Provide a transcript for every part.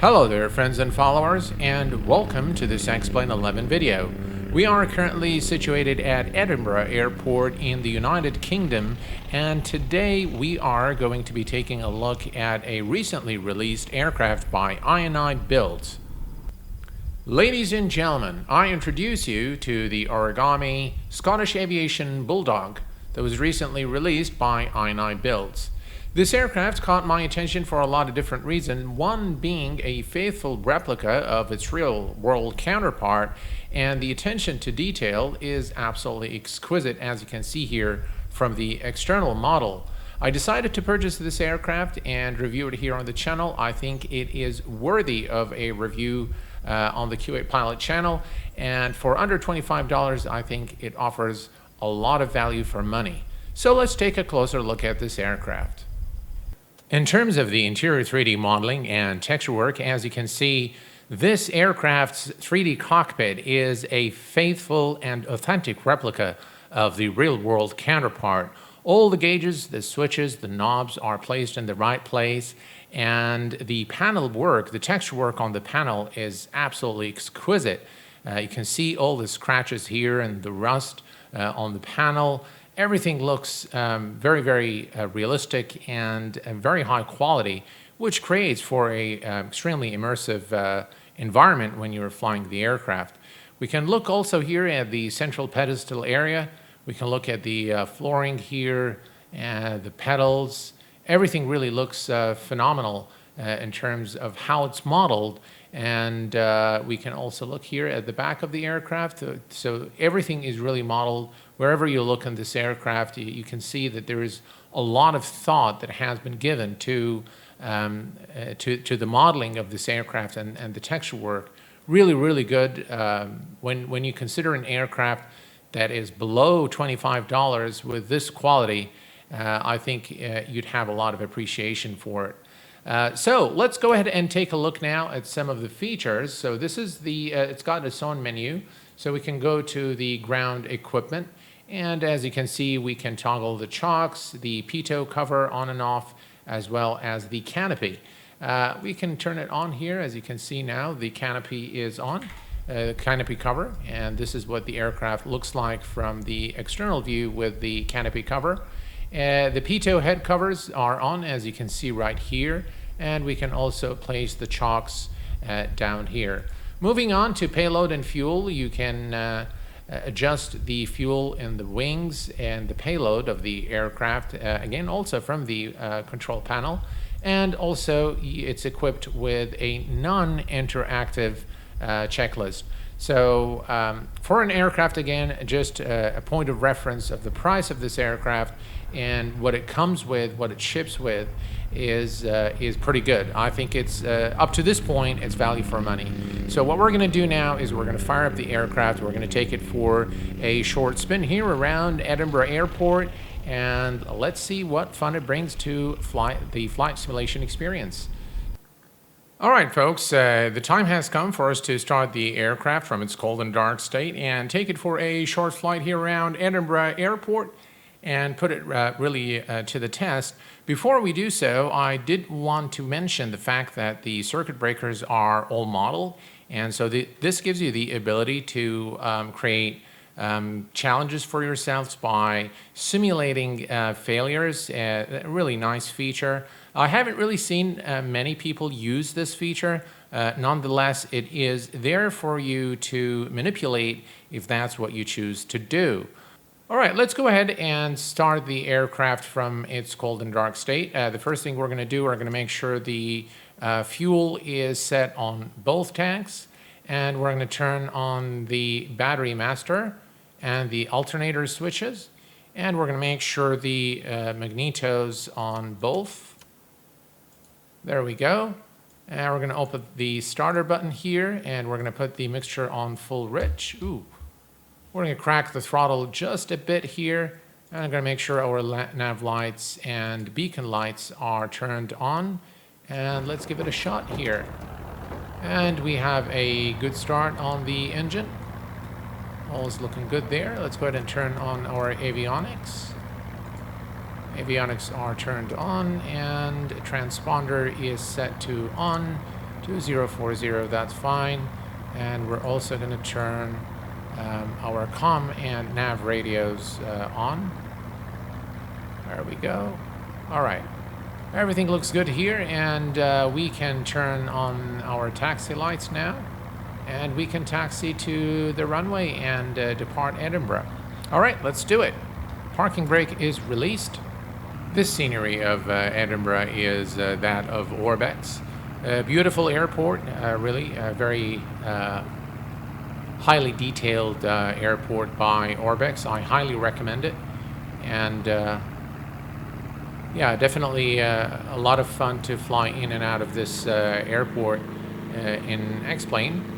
Hello there friends and followers, and welcome to this Explain 11 video. We are currently situated at Edinburgh Airport in the United Kingdom, and today we are going to be taking a look at a recently released aircraft by I&I Builds. Ladies and gentlemen, I introduce you to the Origami Scottish Aviation Bulldog that was recently released by I&I Builds. This aircraft caught my attention for a lot of different reasons, one being a faithful replica of its real-world counterpart, and the attention to detail is absolutely exquisite, as you can see here from the external model. I decided to purchase this aircraft and review it here on the channel. I think it is worthy of a review on the Q8 Pilot channel, and for under $25, I think it offers a lot of value for money. So let's take a closer look at this aircraft. In terms of the interior 3D modeling and texture work, as you can see, this aircraft's 3D cockpit is a faithful and authentic replica of the real-world counterpart. All the gauges, the switches, the knobs are placed in the right place, and the panel work, the texture work on the panel is absolutely exquisite. You can see all the scratches here and the rust on the panel. Everything looks very realistic and very high quality, which creates for a extremely immersive environment when you're flying the aircraft. We can look also here at the central pedestal area. We can look at the flooring here, the pedals. Everything really looks phenomenal in terms of how it's modeled. And we can also look here at the back of the aircraft. So everything is really modeled. Wherever you look in this aircraft, you can see that there is a lot of thought that has been given to the modeling of this aircraft and the texture work. Really good. When you consider an aircraft that is below $25 with this quality, I think you'd have a lot of appreciation for it. So let's go ahead and take a look now at some of the features. So this is the, it's got its own menu. So we can go to the ground equipment. And as you can see, we can toggle the chocks, the pitot cover on and off, as well as the canopy. We can turn it on here. As you can see now, the canopy is on, the canopy cover. And this is what the aircraft looks like from the external view with the canopy cover. The pitot head covers are on, as you can see right here, and we can also place the chocks down here. Moving on to payload and fuel, you can adjust the fuel in the wings and the payload of the aircraft, again also from the control panel, and also it's equipped with a non-interactive checklist. So for an aircraft, again, just a point of reference of the price of this aircraft and what it comes with, what it ships with, is pretty good. I think it's up to this point, it's value for money. So what we're going to do now is we're going to fire up the aircraft. We're going to take it for a short spin here around Edinburgh Airport, and let's see what fun it brings to the flight simulation experience. All right, folks, the time has come for us to start the aircraft from its cold and dark state and take it for a short flight here around Edinburgh Airport and put it really to the test. Before we do so, I did want to mention the fact that the circuit breakers are all modeled, and so this gives you the ability to create challenges for yourselves by simulating failures. A really nice feature. I haven't really seen many people use this feature. Nonetheless, it is there for you to manipulate if that's what you choose to do. All right, let's go ahead and start the aircraft from its cold and dark state. The first thing we're going to do, we're going to make sure the fuel is set on both tanks, and we're going to turn on the battery master and the alternator switches, and we're going to make sure the magnetos on both. There we go. And we're going to open the starter button here, and we're going to put the mixture on full rich. Ooh. We're going to crack the throttle just a bit here, and I'm going to make sure our nav lights and beacon lights are turned on, and let's give it a shot here. And we have a good start on the engine. All's looking good there. Let's go ahead and turn on our avionics. Avionics are turned on, and transponder is set to on. 2040, that's fine. And we're also going to turn our comm and nav radios on. There we go. All right. Everything looks good here, and we can turn on our taxi lights now. And we can taxi to the runway and depart Edinburgh. All right, let's do it. Parking brake is released. This scenery of Edinburgh is that of Orbex. A beautiful airport, really very highly detailed airport by Orbex. I highly recommend it. And yeah, definitely a lot of fun to fly in and out of this airport in X-Plane.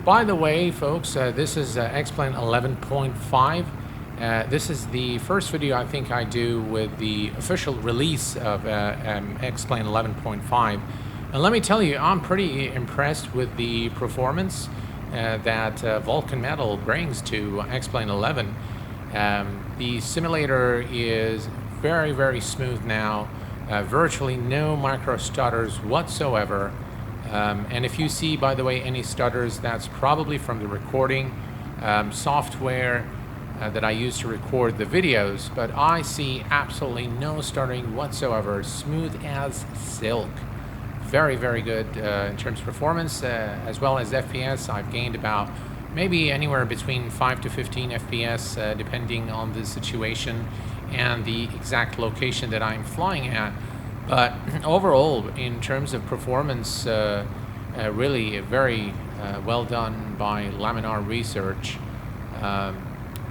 By the way, folks, this is X-Plane 11.5. This is the first video I think I do with the official release of X-Plane 11.5. And let me tell you, I'm pretty impressed with the performance that Vulcan Metal brings to X-Plane 11. The simulator is very, very smooth now. Virtually no micro stutters whatsoever. And if you see, by the way, any stutters, that's probably from the recording software that I use to record the videos, but I see absolutely no stuttering whatsoever. Smooth as silk. Very, very good in terms of performance, as well as FPS. I've gained about maybe anywhere between 5 to 15 FPS, depending on the situation and the exact location that I'm flying at. But overall, in terms of performance, really very well done by Laminar Research.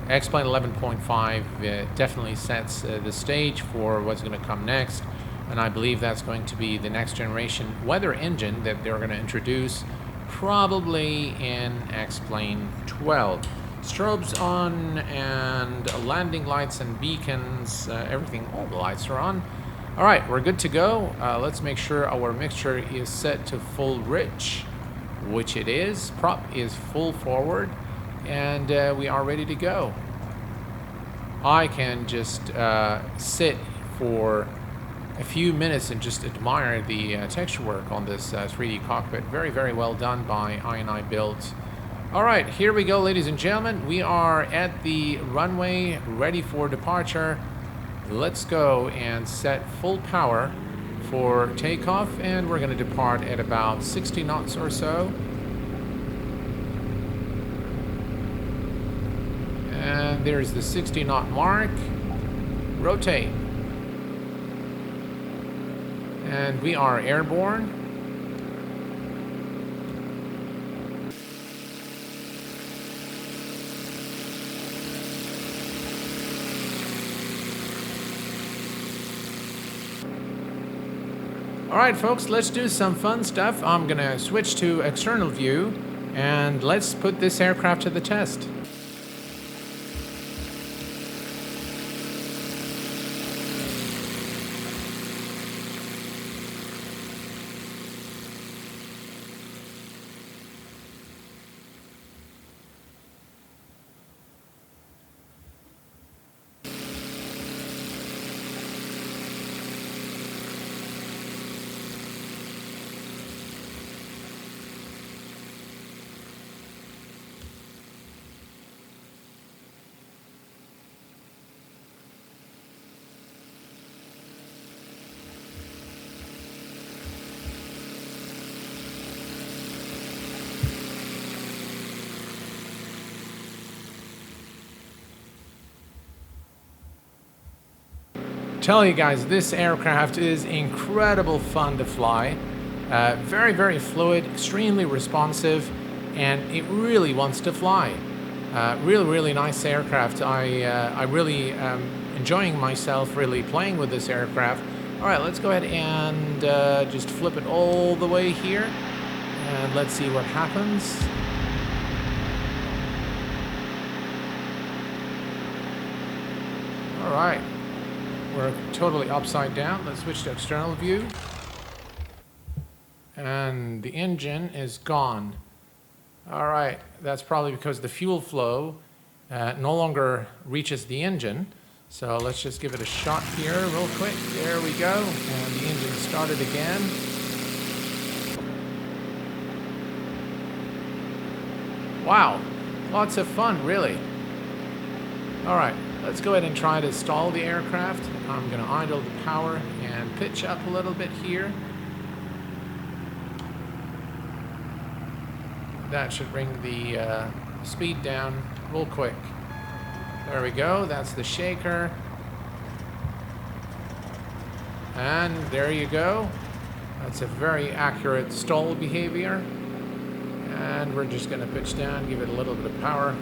X-Plane 11.5 definitely sets the stage for what's going to come next, and I believe that's going to be the next generation weather engine that they're going to introduce probably in X-Plane 12. Strobes on, and landing lights and beacons, everything, all the lights are on. All right, we're good to go. Let's make sure our mixture is set to full rich, which it is. Prop is full forward, and we are ready to go. I can just sit for a few minutes and just admire the texture work on this 3D cockpit. Very, very well done by I&I Builds. All right, here we go, ladies and gentlemen. We are at the runway, ready for departure. Let's go and set full power for takeoff, and we're going to depart at about 60 knots or so. And there's the 60 knot mark. Rotate. And we are airborne. All right, folks, let's do some fun stuff. I'm gonna switch to external view, and let's put this aircraft to the test. Tell you guys, this aircraft is incredible fun to fly. Very, very fluid, extremely responsive, and it really wants to fly. Really, really nice aircraft. I really am enjoying myself really playing with this aircraft. All right, let's go ahead and just flip it all the way here, and let's see what happens. Alright, we're totally upside down. Let's switch to external view. And the engine is gone. Alright, that's probably because the fuel flow no longer reaches the engine. So let's just give it a shot here real quick. There we go. And the engine started again. Wow, lots of fun, really. Alright, let's go ahead and try to stall the aircraft. I'm going to idle the power and pitch up a little bit here. That should bring the speed down real quick. There we go, that's the shaker. And there you go. That's a very accurate stall behavior. And we're just going to pitch down, give it a little bit of power.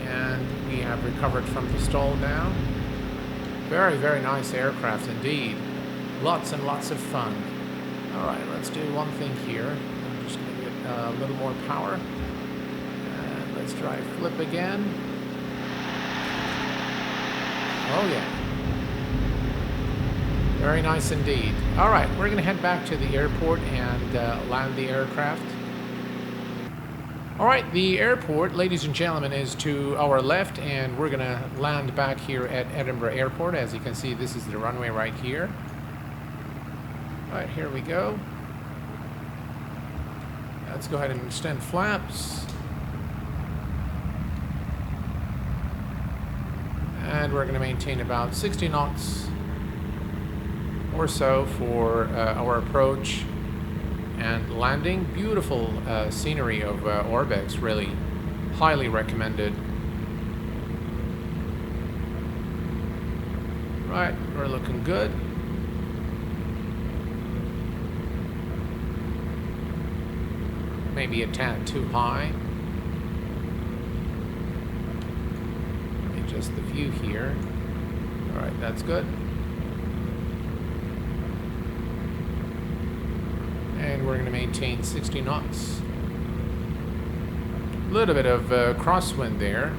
And we have recovered from the stall now. Very, very nice aircraft indeed. Lots and lots of fun. Alright, let's do one thing here. I'm just going to get a little more power. And let's try flip again. Oh yeah. Very nice indeed. Alright, we're going to head back to the airport and land the aircraft. Alright, the airport, ladies and gentlemen, is to our left, and we're going to land back here at Edinburgh Airport. As you can see, this is the runway right here. Alright, here we go. Let's go ahead and extend flaps. And we're going to maintain about 60 knots or so for our approach and landing. Beautiful scenery of Orbex, really highly recommended. Right, we're looking good. Maybe a tad too high. Just the view here. Alright, that's good. And we're going to maintain 60 knots. A little bit of crosswind there.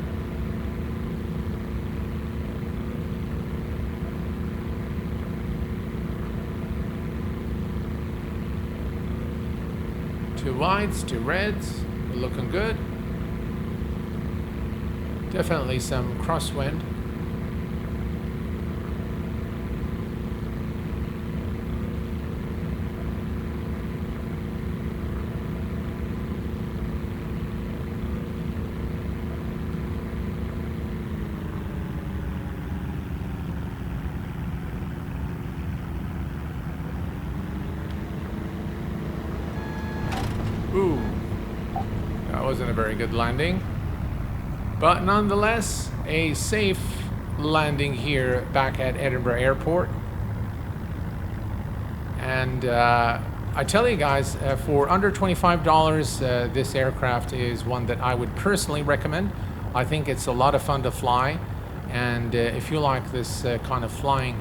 Two whites, two reds. We're looking good. Definitely some crosswind. Ooh, that wasn't a very good landing. But nonetheless, a safe landing here back at Edinburgh Airport. And I tell you guys, for under $25, this aircraft is one that I would personally recommend. I think it's a lot of fun to fly. And if you like this kind of flying,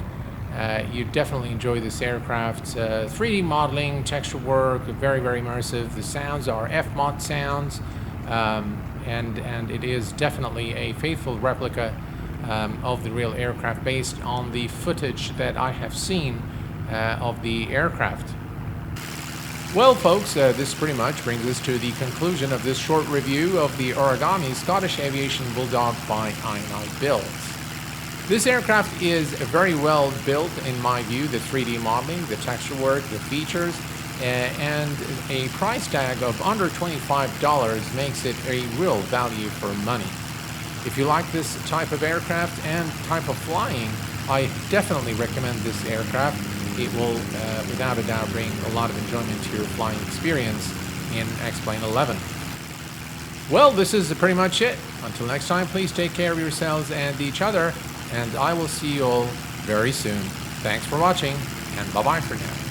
you definitely enjoy this aircraft. 3D modeling, texture work, very, very immersive. The sounds are FMOT sounds. And it is definitely a faithful replica of the real aircraft based on the footage that I have seen of the aircraft. Well folks, this pretty much brings us to the conclusion of this short review of the Origami Scottish Aviation Bulldog by I&I Builds. This aircraft is very well built in my view, the 3D modeling, the texture work, the features, and a price tag of under $25 makes it a real value for money. If you like this type of aircraft and type of flying, I definitely recommend this aircraft. It will, without a doubt, bring a lot of enjoyment to your flying experience in X-Plane 11. Well, this is pretty much it. Until next time, please take care of yourselves and each other, and I will see you all very soon. Thanks for watching, and bye-bye for now.